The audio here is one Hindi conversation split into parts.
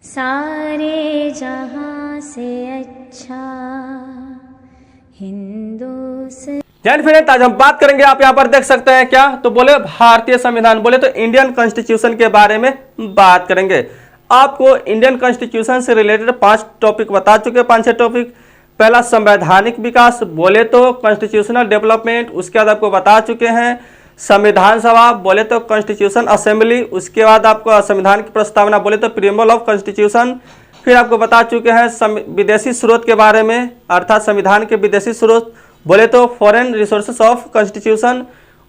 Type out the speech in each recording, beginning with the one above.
सारे जहां से अच्छा हिंदुस्तान। जैन फ्रेंड, आज हम बात करेंगे, आप यहाँ पर देख सकते हैं क्या, तो बोले भारतीय संविधान, बोले तो इंडियन कॉन्स्टिट्यूशन के बारे में बात करेंगे। आपको इंडियन कॉन्स्टिट्यूशन से रिलेटेड 5 टॉपिक बता चुके, 5-6 टॉपिक। पहला संवैधानिक विकास, बोले तो कॉन्स्टिट्यूशनल डेवलपमेंट, उसके बाद आपको बता चुके हैं संविधान सभा, बोले तो कॉन्स्टिट्यूशन असेंबली, उसके बाद आपको संविधान की प्रस्तावना, बोले तो प्रीएम्बल ऑफ कॉन्स्टिट्यूशन। फिर आपको बता चुके हैं विदेशी स्रोत के बारे में, अर्थात संविधान के विदेशी स्रोत, बोले तो फॉरेन रिसोर्सेस ऑफ कॉन्स्टिट्यूशन।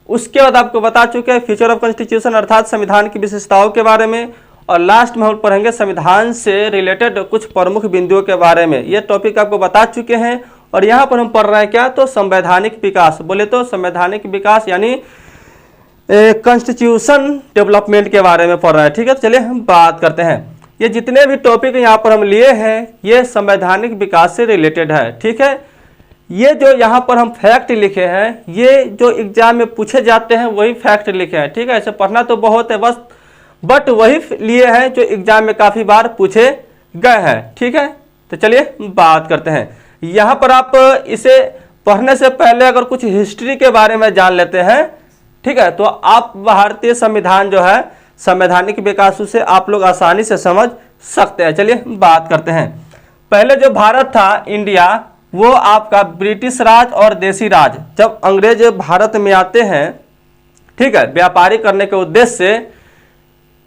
उसके बाद आपको बता चुके हैं फीचर ऑफ कॉन्स्टिट्यूशन, अर्थात संविधान की विशेषताओं के बारे में। और लास्ट में हम पढ़ेंगे संविधान से रिलेटेड कुछ प्रमुख बिंदुओं के बारे में। ये टॉपिक आपको बता चुके हैं। और यहाँ पर हम पढ़ रहे हैं क्या, तो संवैधानिक विकास, बोले तो संवैधानिक विकास यानी कॉन्स्टिट्यूशन डेवलपमेंट के बारे में पढ़ रहे हैं। ठीक है, तो चलिए हम बात करते हैं। ये जितने भी टॉपिक यहाँ पर हम लिए हैं, ये संवैधानिक विकास से रिलेटेड है। ठीक है, ये जो यहाँ पर हम फैक्ट लिखे हैं, ये जो एग्जाम में पूछे जाते हैं वही फैक्ट लिखे हैं। ठीक है, ऐसे पढ़ना तो बहुत है बस, बट वही लिए हैं जो एग्जाम में काफ़ी बार पूछे गए हैं। ठीक है, तो चलिए बात करते हैं। यहाँ पर आप इसे पढ़ने से पहले अगर कुछ हिस्ट्री के बारे में जान लेते हैं, ठीक है, तो आप भारतीय संविधान जो है संवैधानिक विकास से आप लोग आसानी से समझ सकते हैं। चलिए बात करते हैं। पहले जो भारत था, इंडिया, वो आपका ब्रिटिश राज और देसी राज। जब अंग्रेज भारत में आते हैं, ठीक है, व्यापारी करने के उद्देश्य से,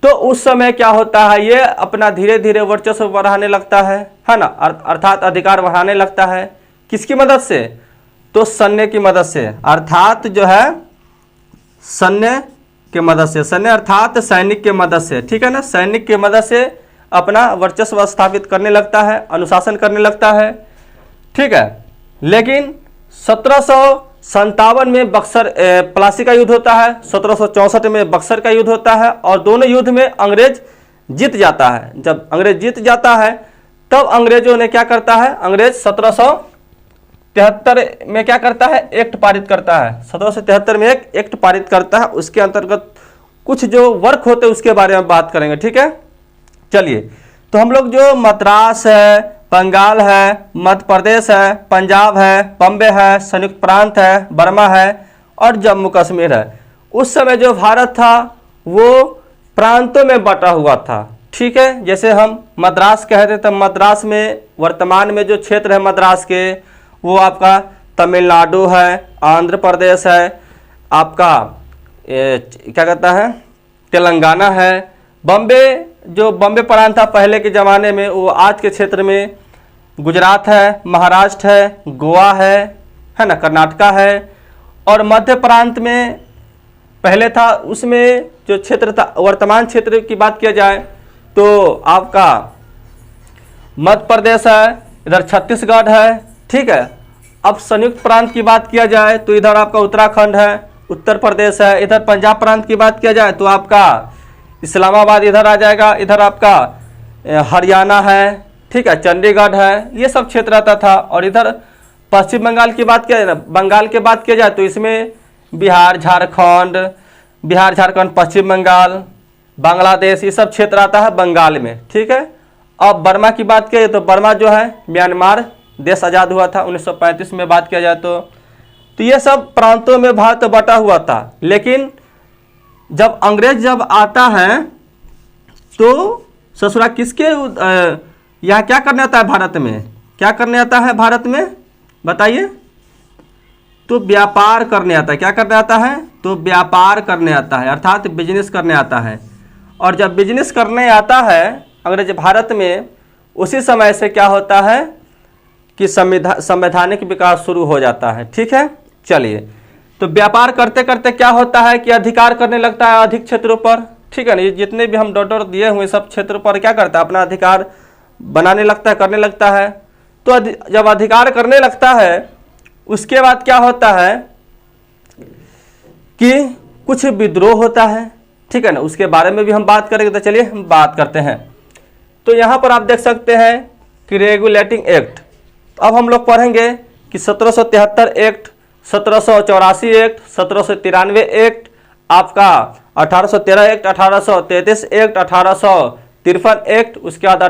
तो उस समय क्या होता है, ये अपना धीरे धीरे वर्चस्व बढ़ाने लगता है ना, अर्थात अधिकार बढ़ाने लगता है। किसकी मदद से, तो सैन्य की मदद से, अर्थात जो है सैन्य के मदद से, सैन्य अर्थात सैनिक के मदद से। ठीक है ना, सैनिक के मदद से अपना वर्चस्व स्थापित करने लगता है, अनुशासन करने लगता है। ठीक है, लेकिन 1757 में बक्सर प्लासी का युद्ध होता है, 1764 में बक्सर का युद्ध होता है, और दोनों युद्ध में अंग्रेज जीत जाता है। जब अंग्रेज जीत जाता है, तब अंग्रेजों ने क्या करता है, अंग्रेज 1773 में क्या करता है, एक्ट पारित करता है। 1773 में एक एक्ट पारित करता है। उसके अंतर्गत कुछ जो वर्क होते हैं उसके बारे में बात करेंगे। ठीक है, चलिए, तो हम लोग जो मद्रास है, बंगाल है, मध्य प्रदेश है, पंजाब है, बम्बे है, संयुक्त प्रांत है, बर्मा है और जम्मू कश्मीर है, उस समय जो भारत था वो प्रांतों में बटा हुआ था। ठीक है, जैसे हम मद्रास कहते थे, मद्रास में वर्तमान में जो क्षेत्र है मद्रास के, वो आपका तमिलनाडु है, आंध्र प्रदेश है, आपका क्या कहता है, तेलंगाना है। बम्बे, जो बम्बे प्रांत था पहले के ज़माने में, वो आज के क्षेत्र में गुजरात है, महाराष्ट्र है, गोवा है ना, कर्नाटका है। और मध्य प्रांत में पहले था, उसमें जो क्षेत्र था, वर्तमान क्षेत्र की बात किया जाए तो आपका मध्य प्रदेश है, इधर छत्तीसगढ़ है। ठीक है, अब संयुक्त प्रांत की बात किया जाए तो इधर आपका उत्तराखंड है, उत्तर प्रदेश है। इधर पंजाब प्रांत की बात किया जाए तो आपका इस्लामाबाद इधर आ जाएगा, इधर आपका हरियाणा है, ठीक है, चंडीगढ़ है, ये सब क्षेत्र आता था। और इधर पश्चिम बंगाल की बात किया जाए, बंगाल की बात किया जाए तो इसमें बिहार, झारखंड, पश्चिम बंगाल, बांग्लादेश, ये सब क्षेत्र आता है बंगाल में। ठीक है, अब बर्मा की बात किया जाए तो बर्मा जो है म्यांमार, देश आज़ाद हुआ था 1935 में बात किया जाए तो ये सब प्रांतों में भारत बटा हुआ था। लेकिन जब अंग्रेज जब आता है तो ससुरा किसके यहाँ क्या करने आता है, भारत में क्या करने आता है, भारत में बताइए, तो व्यापार करने आता है। क्या करने आता है, तो व्यापार करने आता है, अर्थात बिजनेस करने आता है। और जब बिजनेस करने आता है अंग्रेज भारत में, उसी समय से क्या होता है कि संवैधानिक विकास शुरू हो जाता है। ठीक है, चलिए, तो व्यापार करते करते क्या होता है कि अधिकार करने लगता है अधिक क्षेत्रों पर। ठीक है ना, ये जितने भी हम डॉट दिए हुए सब क्षेत्रों पर क्या करता है, अपना अधिकार बनाने लगता है, करने लगता है। तो जब अधिकार करने लगता है, उसके बाद क्या होता है कि कुछ विद्रोह होता है। ठीक है ना, उसके बारे में भी हम बात करेंगे। तो चलिए हम बात करते हैं। तो यहाँ पर आप देख सकते हैं कि रेगुलेटिंग एक्ट, अब हम लोग पढ़ेंगे कि 1773 एक्ट, 1784 एक्ट, 1793 एक्ट, आपका 1813 एक्ट, 1833 एक्ट, 1833 1853 एक्ट, उसके बाद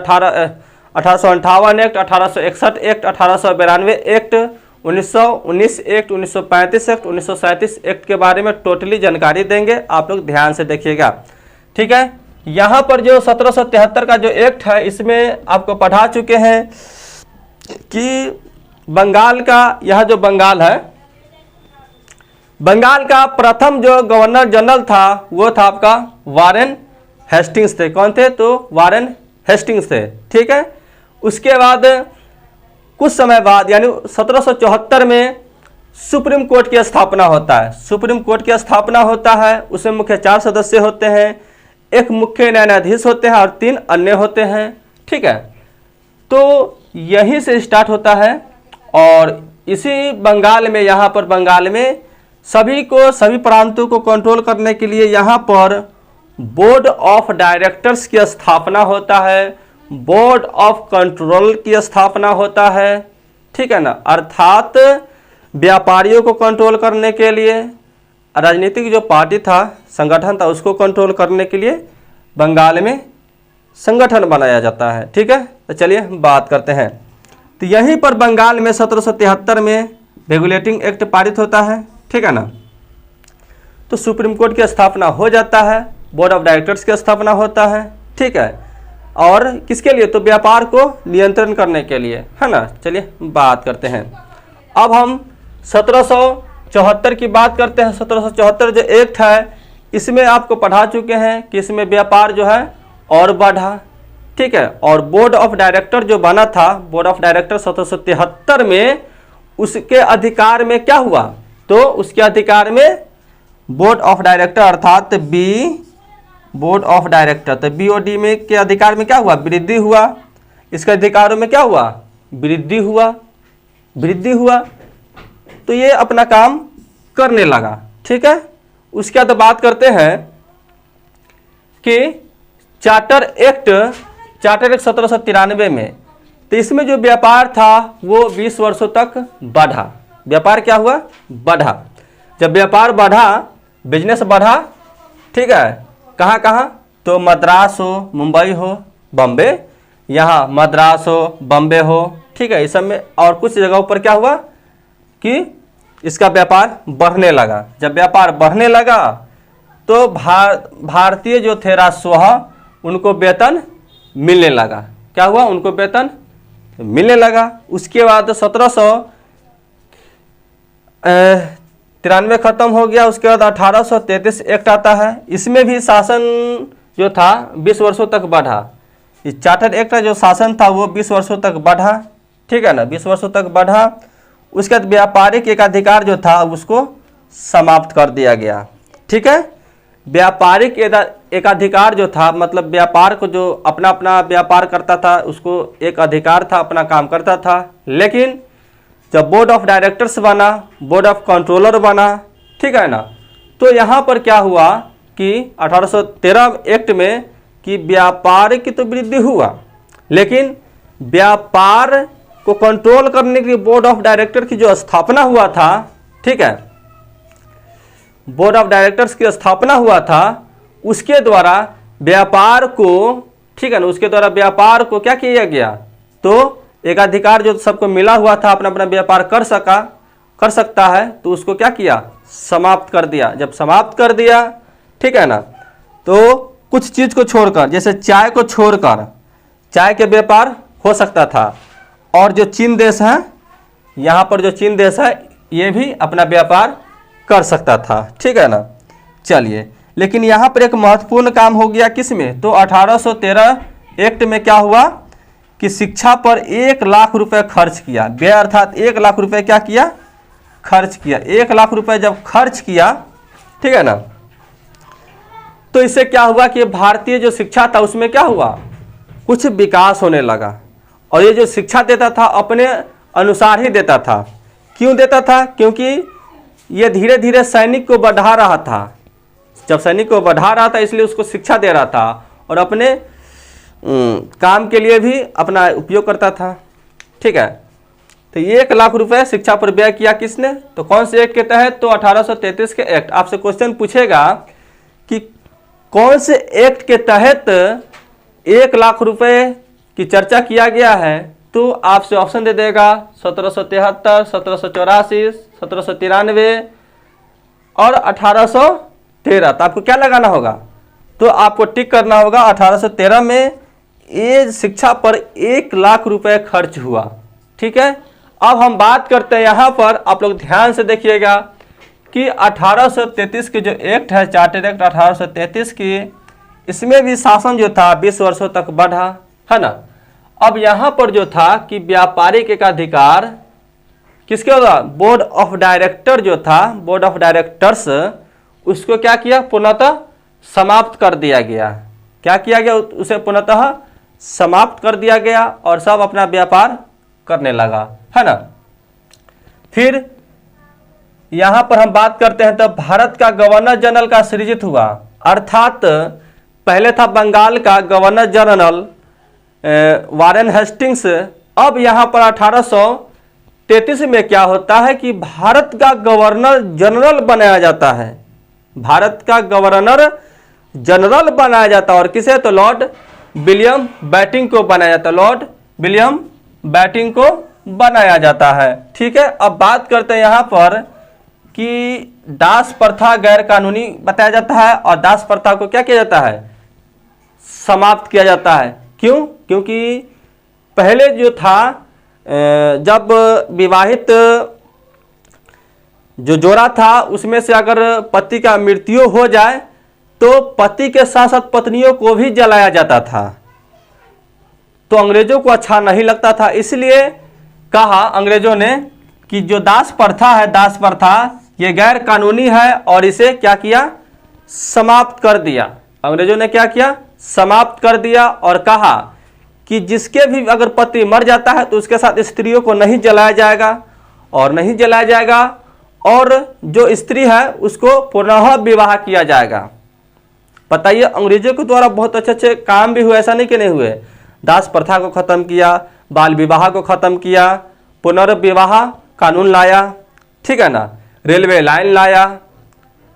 1858 act, 1861 act, 1892 act, 1919 act, 1935 act, 1937 act के बारे में टोटली जानकारी देंगे, आप लोग ध्यान से देखिएगा। ठीक है, यहाँ पर जो 1773 का जो एक्ट है इसमें आपको पढ़ा चुके हैं कि बंगाल का, यह जो बंगाल है, बंगाल का प्रथम जो गवर्नर जनरल था वो था आपका वारेन हेस्टिंग्स थे। कौन थे? तो वारेन हेस्टिंग्स थे। ठीक है, उसके बाद कुछ समय बाद यानी 1774 में सुप्रीम कोर्ट की स्थापना होता है। सुप्रीम कोर्ट की स्थापना होता है, उसमें मुख्य 4 सदस्य होते हैं, एक मुख्य न्यायाधीश होते हैं और 3 अन्य होते हैं। ठीक है, तो यहीं से स्टार्ट होता है और इसी बंगाल में, यहाँ पर बंगाल में सभी प्रांतों को कंट्रोल करने के लिए यहाँ पर बोर्ड ऑफ डायरेक्टर्स की स्थापना होता है, बोर्ड ऑफ कंट्रोल की स्थापना होता है। ठीक है ना, अर्थात व्यापारियों को कंट्रोल करने के लिए, राजनीतिक जो पार्टी था, संगठन था, उसको कंट्रोल करने के लिए बंगाल में संगठन बनाया जाता है। ठीक है, तो चलिए बात करते हैं। तो यहीं पर बंगाल में 1773 में रेगुलेटिंग एक्ट पारित होता है। ठीक है ना, तो सुप्रीम कोर्ट की स्थापना हो जाता है, बोर्ड ऑफ डायरेक्टर्स की स्थापना होता है। ठीक है, और किसके लिए? तो व्यापार को नियंत्रण करने के लिए, है ना। चलिए बात करते हैं। अब हम 1774 की बात करते हैं। 1774 जो एक्ट है इसमें आपको पढ़ा चुके हैं कि इसमें व्यापार जो है और बढ़ा। ठीक है, और बोर्ड ऑफ डायरेक्टर जो बना था, बोर्ड ऑफ डायरेक्टर 1773 में, उसके अधिकार में क्या हुआ? तो उसके अधिकार में बोर्ड ऑफ डायरेक्टर अर्थात बोर्ड ऑफ डायरेक्टर, तो BOD में के अधिकार में क्या हुआ? वृद्धि हुआ। इसके अधिकारों में क्या हुआ? वृद्धि हुआ। तो ये अपना काम करने लगा। ठीक है, उसके बाद बात करते हैं कि चार्टर एक्ट 1793 में, तो इसमें जो व्यापार था वो 20 वर्षों तक बढ़ा। व्यापार क्या हुआ? बढ़ा। जब व्यापार बढ़ा, बिजनेस बढ़ा। ठीक है, कहाँ कहाँ? तो मद्रास हो, मुंबई हो, बम्बे, यहाँ मद्रास हो, बम्बे हो। ठीक है, इस सब में और कुछ जगहों पर क्या हुआ कि इसका व्यापार बढ़ने लगा। जब व्यापार बढ़ने लगा तो भारतीय जो थे राजस्व, उनको वेतन मिलने लगा। क्या हुआ? उनको वेतन मिलने लगा। उसके बाद 1793 खत्म हो गया। उसके बाद 1833 एक्ट आता है। इसमें भी शासन जो था 20 वर्षों तक बढ़ा। इस चार्टर एक्ट का जो शासन था वो 20 वर्षों तक बढ़ा। ठीक है ना, 20 वर्षों तक बढ़ा। उसके बाद व्यापारिक एकाधिकार जो था उसको समाप्त कर दिया गया। ठीक है, व्यापारिक एकाधिकार जो था, मतलब व्यापार को जो अपना अपना व्यापार करता था उसको एक अधिकार था, अपना काम करता था। लेकिन जब बोर्ड ऑफ डायरेक्टर्स बना, बोर्ड ऑफ कंट्रोलर बना, ठीक है ना, तो यहाँ पर क्या हुआ कि 1813 एक्ट में कि व्यापार की तो वृद्धि हुआ, लेकिन व्यापार को कंट्रोल करने के लिए बोर्ड ऑफ डायरेक्टर की जो स्थापना हुआ था, ठीक है, बोर्ड ऑफ डायरेक्टर्स की स्थापना हुआ था, उसके द्वारा व्यापार को, ठीक है ना, उसके द्वारा व्यापार को क्या किया गया, तो एक अधिकार जो सबको मिला हुआ था अपना अपना व्यापार कर सकता है, तो उसको क्या किया, समाप्त कर दिया। जब समाप्त कर दिया, ठीक है ना, तो कुछ चीज को छोड़कर, जैसे चाय को छोड़कर चाय के व्यापार हो सकता था, और जो चीन देश है, यहाँ पर जो चीन देश है ये भी अपना व्यापार कर सकता था, ठीक है ना। चलिए, लेकिन यहाँ पर एक महत्वपूर्ण काम हो गया किसमें, तो 1813 एक्ट में क्या हुआ कि शिक्षा पर 1 लाख रुपए खर्च किया, व्यय अर्थात 1 लाख रुपए क्या किया, खर्च किया। 1 लाख रुपए जब खर्च किया, ठीक है ना, तो इससे क्या हुआ कि भारतीय जो शिक्षा था उसमें क्या हुआ, कुछ विकास होने लगा। और ये जो शिक्षा देता था अपने अनुसार ही देता था। क्यों देता था, क्योंकि ये धीरे धीरे सैनिक को बढ़ा रहा था। जब सैनिक को बढ़ा रहा था इसलिए उसको शिक्षा दे रहा था, और अपने काम के लिए भी अपना उपयोग करता था, ठीक है। तो 1 लाख रुपए शिक्षा पर व्यय किया किसने, तो कौन से एक्ट के तहत, तो 1833 के एक्ट। आपसे क्वेश्चन पूछेगा कि कौन से एक्ट के तहत 1,00,000 रुपए की चर्चा किया गया है तो आपसे ऑप्शन दे देगा 1773, 1784, 1793 और 1813। तो आपको क्या लगाना होगा? तो आपको टिक करना होगा 1813 में ये शिक्षा पर 1,00,000 रुपए खर्च हुआ। ठीक है, अब हम बात करते हैं यहाँ पर, आप लोग ध्यान से देखिएगा कि 1833 के जो एक्ट है, चार्टर एक्ट 1833 की, इसमें भी शासन जो था 20 वर्षों तक बढ़ा, है ना। अब यहाँ पर जो था कि व्यापारिक एकाधिकार किसके होगा? बोर्ड ऑफ डायरेक्टर जो था, बोर्ड ऑफ डायरेक्टर्स, उसको क्या किया? पूर्णतः समाप्त कर दिया गया। क्या किया गया? उसे पूर्णतः समाप्त कर दिया गया और सब अपना व्यापार करने लगा, है ना। फिर यहां पर हम बात करते हैं तो भारत का गवर्नर जनरल का सृजित हुआ, अर्थात पहले था बंगाल का गवर्नर जनरल वारेन हेस्टिंग्स। अब यहां पर 1833 में क्या होता है कि भारत का गवर्नर जनरल बनाया जाता है। भारत का गवर्नर जनरल बनाया जाता है और किसे? तो लॉर्ड विलियम बैटिंग को बनाया जाता है। लॉर्ड विलियम बैटिंग को बनाया जाता है। ठीक है, अब बात करते हैं यहाँ पर कि दास प्रथा गैर कानूनी बताया जाता है और दास प्रथा को क्या किया जाता है? समाप्त किया जाता है। क्यों? क्योंकि पहले जो था जब विवाहित जो जोड़ा था उसमें से अगर पति का मृत्यु हो जाए तो पति के साथ साथ पत्नियों को भी जलाया जाता था, तो अंग्रेजों को अच्छा नहीं लगता था। इसलिए कहा अंग्रेजों ने कि जो दास प्रथा है, दास प्रथा ये गैर कानूनी है और इसे क्या किया? समाप्त कर दिया। अंग्रेजों ने क्या किया? समाप्त कर दिया और कहा कि जिसके भी अगर पति मर जाता है तो उसके साथ स्त्रियों को नहीं जलाया जाएगा और नहीं जलाया जाएगा, और जो स्त्री है उसको पुनः विवाह किया जाएगा। बताइए, अंग्रेजों के द्वारा बहुत अच्छे अच्छे काम भी हुए, ऐसा नहीं कि नहीं हुए। दास प्रथा को खत्म किया, बाल विवाह को खत्म किया, पुनर्विवाह कानून लाया, ठीक है ना, रेलवे लाइन लाया,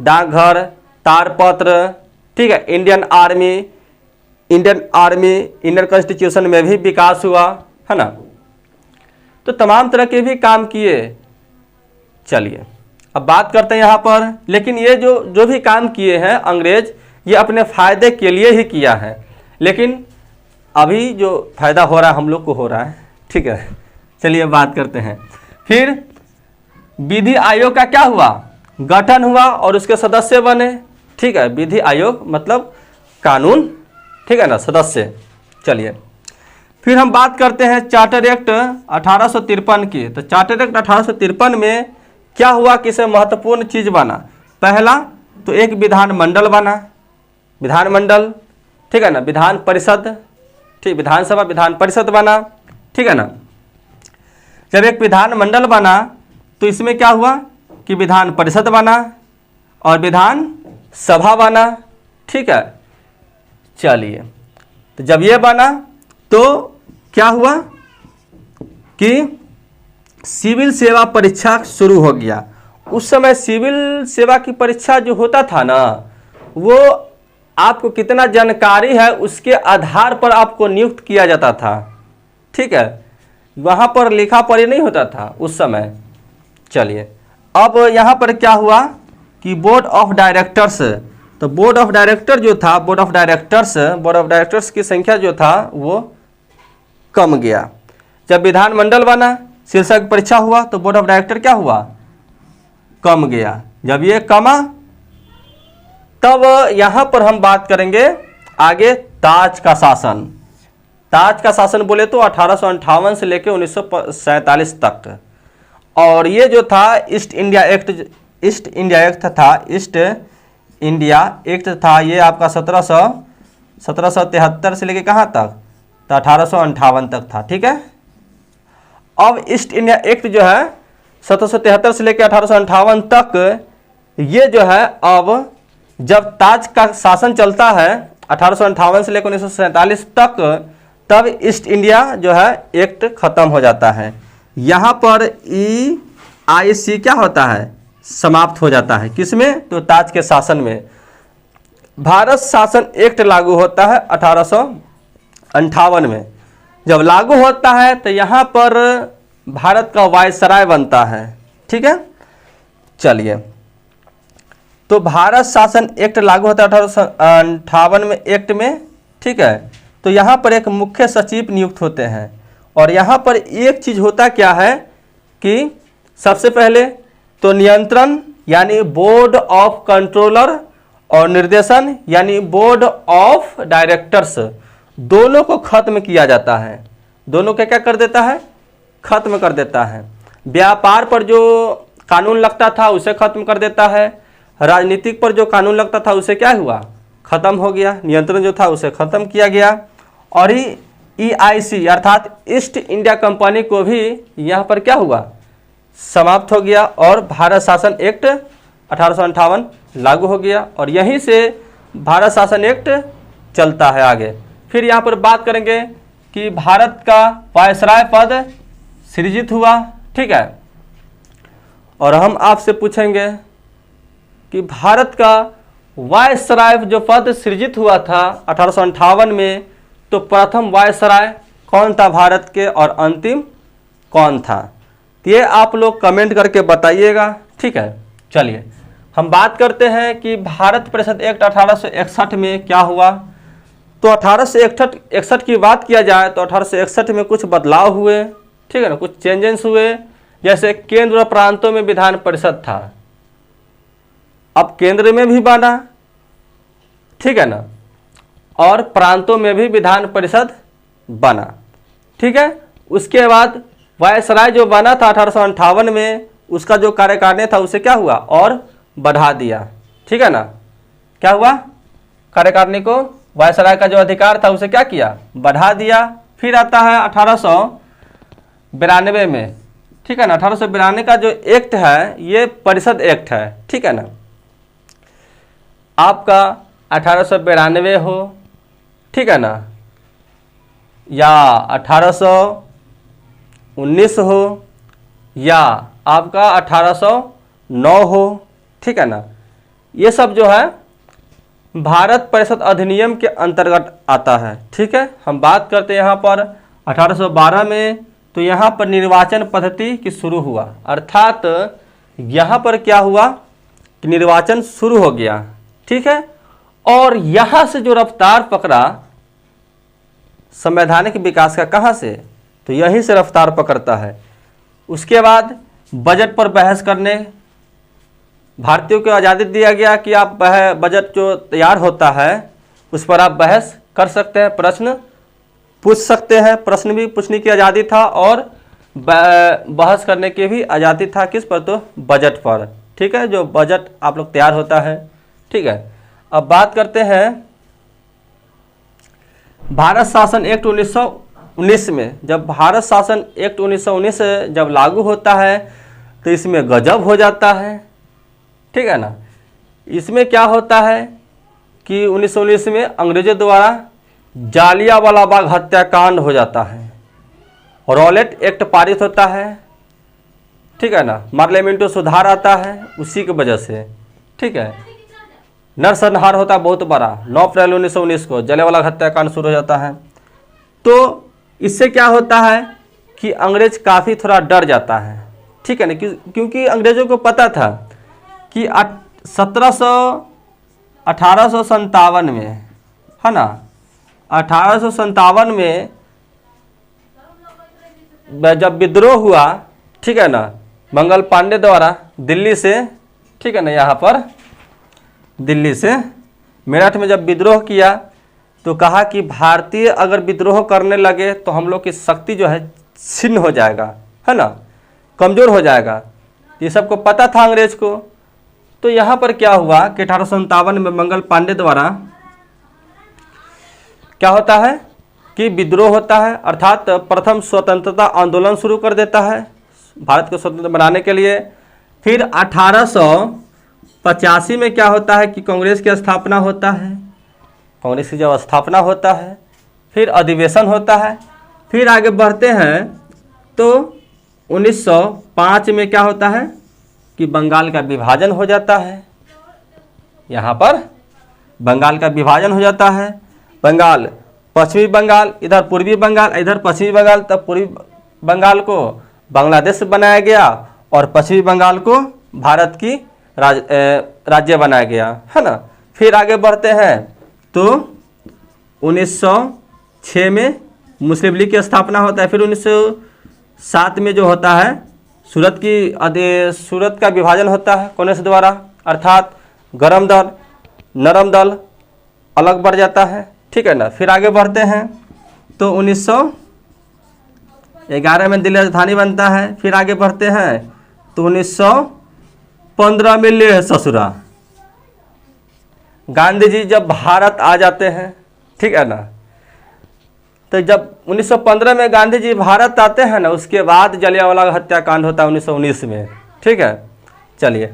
डाकघर, तारपत्र, ठीक है, इंडियन आर्मी, इंडियन कॉन्स्टिट्यूशन में भी विकास हुआ, है ना। तो तमाम तरह के भी काम किए। चलिए अब बात करते हैं यहाँ पर, लेकिन ये जो भी काम किए हैं अंग्रेज, ये अपने फायदे के लिए ही किया है, लेकिन अभी जो फायदा हो रहा है हम लोग को हो रहा है। ठीक है, चलिए बात करते हैं। फिर विधि आयोग का क्या हुआ? गठन हुआ और उसके सदस्य बने। ठीक है, विधि आयोग मतलब कानून, ठीक है ना, सदस्य। चलिए फिर हम बात करते हैं चार्टर एक्ट 1853 की। तो चार्टर एक्ट 1853 में क्या हुआ? किसे महत्वपूर्ण चीज बना? पहला तो एक विधानमंडल बना, विधानमंडल, ठीक है ना, विधान परिषद, ठीक, विधानसभा विधान परिषद बना, ठीक है ना। जब एक विधानमंडल बना तो इसमें क्या हुआ कि विधान परिषद बना और विधान सभा बना, ठीक है। चलिए, तो जब ये बना तो क्या हुआ कि सिविल सेवा परीक्षा शुरू हो गया। उस समय सिविल सेवा की परीक्षा जो होता था ना, वो आपको कितना जानकारी है उसके आधार पर आपको नियुक्त किया जाता था, ठीक है। वहाँ पर लिखा पढ़ी नहीं होता था उस समय। चलिए अब यहाँ पर क्या हुआ कि बोर्ड ऑफ डायरेक्टर्स, तो बोर्ड ऑफ डायरेक्टर जो था, बोर्ड ऑफ डायरेक्टर्स की संख्या जो था वो कम गया। जब विधानमंडल बना, शीर्षक परीक्षा हुआ तो बोर्ड ऑफ डायरेक्टर क्या हुआ? कम गया। जब ये कमा तब यहाँ पर हम बात करेंगे आगे ताज का शासन। ताज का शासन बोले तो 1858 से लेकर 1947 तक। और ये जो था ईस्ट इंडिया एक्ट था, ये आपका 1773 से लेके कहाँ तक? तो 1858 तक था, ठीक है। अब ईस्ट इंडिया एक्ट जो है 1773 से लेकर 1858 तक, ये जो है अब जब ताज का शासन चलता है 1858 से लेकर 1947 तक, तब ईस्ट इंडिया जो है एक्ट खत्म हो जाता है। यहाँ पर EIC क्या होता है? समाप्त हो जाता है। किसमें? तो ताज के शासन में। भारत शासन एक्ट लागू होता है 1862 58 में जब लागू होता है तो यहाँ पर भारत का वायसराय बनता है। ठीक है, चलिए, तो भारत शासन एक्ट लागू होता है 1858 में एक्ट में। ठीक है, तो यहाँ पर एक मुख्य सचिव नियुक्त होते हैं और यहाँ पर एक चीज़ होता क्या है कि सबसे पहले तो नियंत्रण यानी बोर्ड ऑफ कंट्रोलर और निर्देशन यानी बोर्ड ऑफ डायरेक्टर्स दोनों को खत्म किया जाता है। दोनों के क्या कर देता है? खत्म कर देता है। व्यापार पर जो कानून लगता था उसे खत्म कर देता है। राजनीतिक पर जो कानून लगता था उसे क्या हुआ? खत्म हो गया। नियंत्रण जो था उसे खत्म किया गया। और ही EIC अर्थात ईस्ट इंडिया कंपनी को भी यहाँ पर क्या हुआ? समाप्त हो गया और भारत शासन एक्ट 1858 लागू हो गया और यहीं से भारत शासन एक्ट चलता है आगे। फिर यहाँ पर बात करेंगे कि भारत का वायसराय पद सृजित हुआ। ठीक है, और हम आपसे पूछेंगे कि भारत का वायसराय जो पद सृजित हुआ था 1858 में, तो प्रथम वायसराय कौन था भारत के और अंतिम कौन था? ये आप लोग कमेंट करके बताइएगा। ठीक है, चलिए हम बात करते हैं कि भारत परिषद एक्ट 1861 में क्या हुआ। तो 1861 की बात किया जाए तो 1861 में कुछ बदलाव हुए। ठीक है ना, कुछ चेंजेस हुए। जैसे केंद्र और प्रांतों में विधान परिषद था, अब केंद्र में भी बना। ठीक है ना, और प्रांतों में भी विधान परिषद बना। ठीक है, उसके बाद वायसराय जो बना था 1858 में, उसका जो कार्यकारिणी था उसे क्या हुआ? और बढ़ा दिया। ठीक है ना, क्या हुआ? कार्यकारिणी को वायसराय का जो अधिकार था उसे क्या किया? बढ़ा दिया। फिर आता है 1892 में। ठीक है ना, 1892 का जो एक्ट है ये परिषद एक्ट है। ठीक है ना, आपका 1892 हो, ठीक है ना, या 1819 हो, या आपका 1809 हो। ठीक है ना, ये सब जो है भारत परिषद अधिनियम के अंतर्गत आता है। ठीक है, हम बात करते हैं यहाँ पर 1812 में। तो यहाँ पर निर्वाचन पद्धति की शुरू हुआ, अर्थात यहाँ पर क्या हुआ कि निर्वाचन शुरू हो गया। ठीक है, और यहाँ से जो रफ्तार पकड़ा संवैधानिक विकास का, कहाँ से? तो यहीं से रफ्तार पकड़ता है। उसके बाद बजट पर बहस करने भारतीयों को आज़ादी दिया गया कि आप बजट जो तैयार होता है उस पर आप बहस कर सकते हैं, प्रश्न पूछ सकते हैं। प्रश्न भी पूछने की आज़ादी था और बहस करने की भी आज़ादी था। किस पर? तो बजट पर। ठीक है, जो बजट आप लोग तैयार होता है। ठीक है, अब बात करते हैं भारत शासन एक्ट 1919 में। जब भारत शासन एक्ट 1919 जब लागू होता है तो इसमें गजब हो जाता है। ठीक है ना, इसमें क्या होता है कि 1919 में अंग्रेजों द्वारा जालियांवाला बाग हत्याकांड हो जाता है। रॉलेट एक्ट पारित होता है। ठीक है ना, पार्लियामेंटो सुधार आता है उसी की वजह से। ठीक है, नरसंहार होता है बहुत बड़ा। 9 अप्रैल 1919 को जलियांवाला हत्याकांड शुरू हो जाता है। तो इससे क्या होता है कि अंग्रेज काफ़ी थोड़ा डर जाता है। ठीक है ना, क्योंकि अंग्रेजों को पता था कि 1857 में, है ना, 1857 में जब विद्रोह हुआ, ठीक है ना, मंगल पांडे द्वारा दिल्ली से, ठीक है ना, यहाँ पर दिल्ली से मेरठ में जब विद्रोह किया तो कहा कि भारतीय अगर विद्रोह करने लगे तो हम लोग की शक्ति जो है छिन्न हो जाएगा, है ना, कमज़ोर हो जाएगा। ये सबको पता था अंग्रेज को। तो यहाँ पर क्या हुआ कि 1857 में मंगल पांडे द्वारा क्या होता है कि विद्रोह होता है, अर्थात प्रथम स्वतंत्रता आंदोलन शुरू कर देता है भारत को स्वतंत्र बनाने के लिए। फिर 1885 में क्या होता है कि कांग्रेस की स्थापना होता है। कांग्रेस की जब स्थापना होता है फिर अधिवेशन होता है। फिर आगे बढ़ते हैं तो 1905 में क्या होता है कि बंगाल का विभाजन हो जाता है। यहाँ पर बंगाल का विभाजन हो जाता है। बंगाल पश्चिमी बंगाल, इधर पूर्वी बंगाल, इधर पश्चिमी बंगाल, तब पूर्वी बंगाल को बांग्लादेश बनाया गया और पश्चिमी बंगाल को भारत की राज्य बनाया गया, है ना। फिर आगे बढ़ते हैं तो 1906 में मुस्लिम लीग की स्थापना होता है। फिर 1907 में जो होता है सूरत का विभाजन होता है कांग्रेस द्वारा, अर्थात गरम दल नरम दल अलग बढ़ जाता है, ठीक है ना। फिर आगे बढ़ते हैं तो 1911 में दिल्ली राजधानी बनता है। फिर आगे बढ़ते हैं तो 1915 में ले ससुरा, गांधी जी जब भारत आ जाते हैं, ठीक है ना। तो जब 1915 में गांधी जी भारत आते हैं ना, उसके बाद जलियांवाला हत्याकांड होता है 1919 में, ठीक है। चलिए,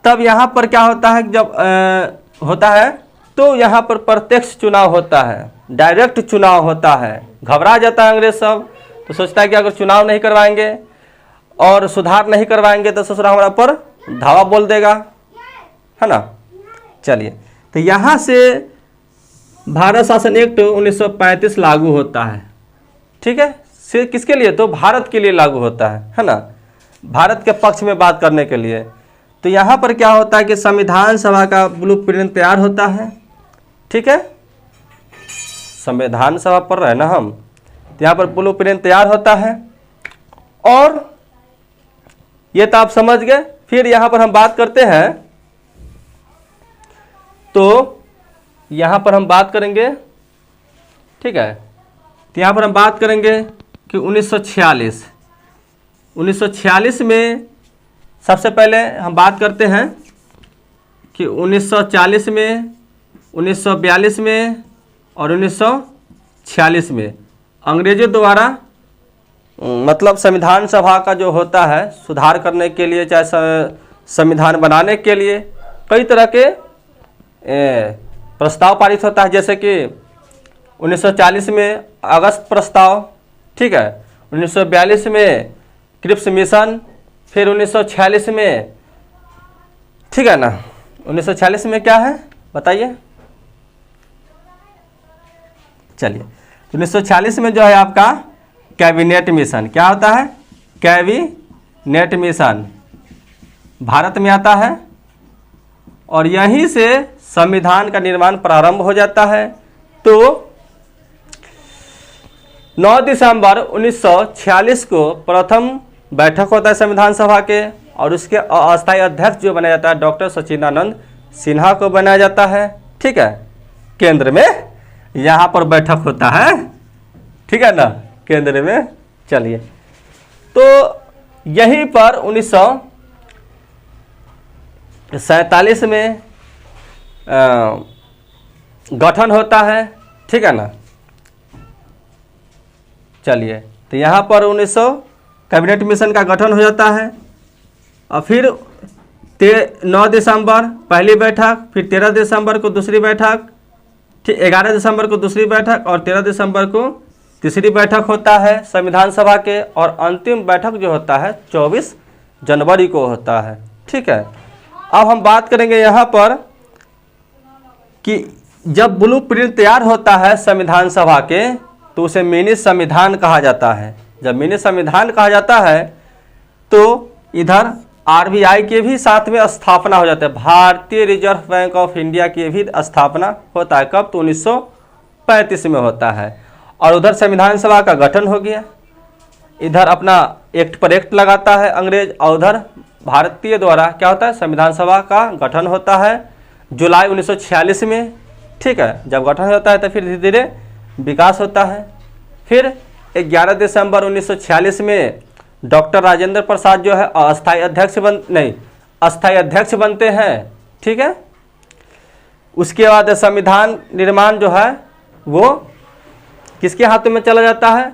तब यहाँ पर क्या होता है, जब होता है तो यहाँ पर प्रत्यक्ष चुनाव होता है, डायरेक्ट चुनाव होता है। घबरा जाता है अंग्रेज सब, तो सोचता है कि अगर चुनाव नहीं करवाएंगे और सुधार नहीं करवाएंगे तो ससुरा हमारा पर धावा बोल देगा, है ना। चलिए, तो यहाँ से भारत शासन एक्ट 1935 लागू होता है, ठीक है। सिर्फ किसके लिए, तो भारत के लिए लागू होता है ना, भारत के पक्ष में बात करने के लिए। तो यहाँ पर क्या होता है कि संविधान सभा का ब्लूप्रिंट तैयार होता है, ठीक है। संविधान सभा पढ़ रहे हैं ना हम, तो यहाँ पर ब्लूप्रिंट तैयार होता है और ये तो आप समझ गए। फिर यहाँ पर हम बात करते हैं तो यहाँ पर हम बात करेंगे, ठीक है। तो यहाँ पर हम बात करेंगे कि 1946 में सबसे पहले हम बात करते हैं कि 1940 में, 1942 में और 1946 में अंग्रेजों द्वारा मतलब संविधान सभा का जो होता है सुधार करने के लिए, चाहे संविधान बनाने के लिए कई तरह के प्रस्ताव पारित होता है। जैसे कि 1940 में अगस्त प्रस्ताव, ठीक है। 1942 में क्रिप्स मिशन, फिर 1946 में, ठीक है ना। 1946 में क्या है बताइए। चलिए, 1946 में जो है आपका कैबिनेट मिशन, क्या होता है, कैबिनेट मिशन भारत में आता है और यहीं से संविधान का निर्माण प्रारंभ हो जाता है। तो 9 दिसंबर 1946 को प्रथम बैठक होता है संविधान सभा के और उसके अस्थायी अध्यक्ष जो बनाया जाता है डॉक्टर सच्चिदानंद सिन्हा को बनाया जाता है, ठीक है। केंद्र में यहाँ पर बैठक होता है, ठीक है ना, केंद्र में। चलिए, तो यहीं पर 1947 में गठन होता है, ठीक है ना। चलिए, तो यहाँ पर 1900 कैबिनेट मिशन का गठन हो जाता है और फिर 9 दिसंबर पहली बैठक, फिर 13 दिसंबर को दूसरी बैठक, ठीक, 11 दिसंबर को दूसरी बैठक और 13 दिसंबर को तीसरी बैठक होता है संविधान सभा के और अंतिम बैठक जो होता है 24 जनवरी को होता है, ठीक है। अब हम बात करेंगे यहाँ पर कि जब ब्लूप्रिंट तैयार होता है संविधान सभा के तो उसे मिनी संविधान कहा जाता है। जब मिनी संविधान कहा जाता है तो इधर आरबीआई के भी साथ में स्थापना हो जाता है, भारतीय रिजर्व बैंक ऑफ इंडिया की भी स्थापना होता है। कब, तो 1935 में होता है और उधर संविधान सभा का गठन हो गया। इधर अपना एक्ट पर एक्ट लगाता है अंग्रेज और उधर भारतीय द्वारा क्या होता है, संविधान सभा का गठन होता है जुलाई 1946 में, ठीक है। जब गठन होता है तो फिर धीरे धीरे विकास होता है। फिर 11 दिसंबर 1946 में डॉक्टर राजेंद्र प्रसाद जो है अस्थायी अध्यक्ष बनते हैं, ठीक है। उसके बाद संविधान निर्माण जो है वो किसके हाथों में चला जाता है,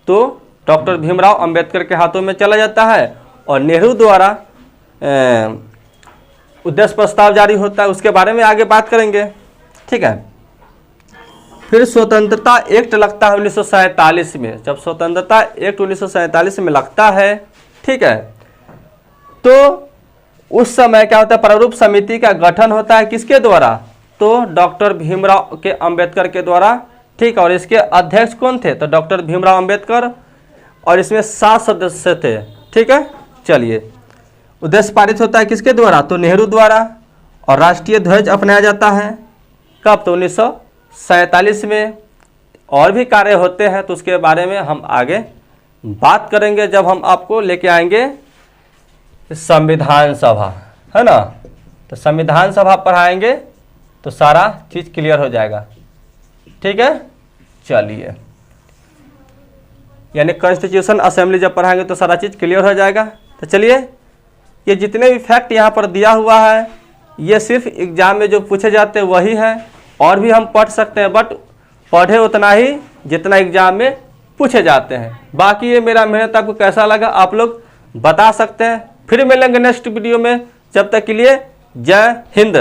तो डॉक्टर भीमराव अंबेडकर के हाथों में चला जाता है और नेहरू द्वारा उद्देश्य प्रस्ताव जारी होता है। उसके बारे में आगे बात करेंगे, ठीक है। फिर स्वतंत्रता एक्ट लगता है 1947 में। जब स्वतंत्रता एक्ट 1947 में लगता है, ठीक है, तो उस समय क्या होता है, प्रारूप समिति का गठन होता है किसके द्वारा, तो डॉक्टर भीमराव के अंबेडकर के द्वारा ठीक है। और इसके अध्यक्ष कौन थे? तो डॉक्टर भीमराव अंबेडकर, और इसमें 7 सदस्य थे। ठीक है, चलिए। उद्देश्य पारित होता है किसके द्वारा? तो नेहरू द्वारा। और राष्ट्रीय ध्वज अपनाया जाता है कब? तो 1947 में। और भी कार्य होते हैं तो उसके बारे में हम आगे बात करेंगे जब हम आपको लेके आएंगे संविधान सभा, है ना। तो संविधान सभा पढ़ाएंगे तो सारा चीज़ क्लियर हो जाएगा। ठीक है, चलिए। यानी कॉन्स्टिट्यूशन असेंबली जब पढ़ाएंगे तो सारा चीज़ क्लियर हो जाएगा। तो चलिए, ये जितने भी फैक्ट यहाँ पर दिया हुआ है ये सिर्फ एग्जाम में जो पूछे जाते हैं वही है। और भी हम पढ़ सकते हैं, बट पढ़े उतना ही जितना एग्जाम में पूछे जाते हैं। बाकी ये मेरा मेहनत आपको कैसा लगा आप लोग बता सकते हैं। फिर मिलेंगे नेक्स्ट वीडियो में, जब तक के लिए जय हिंद।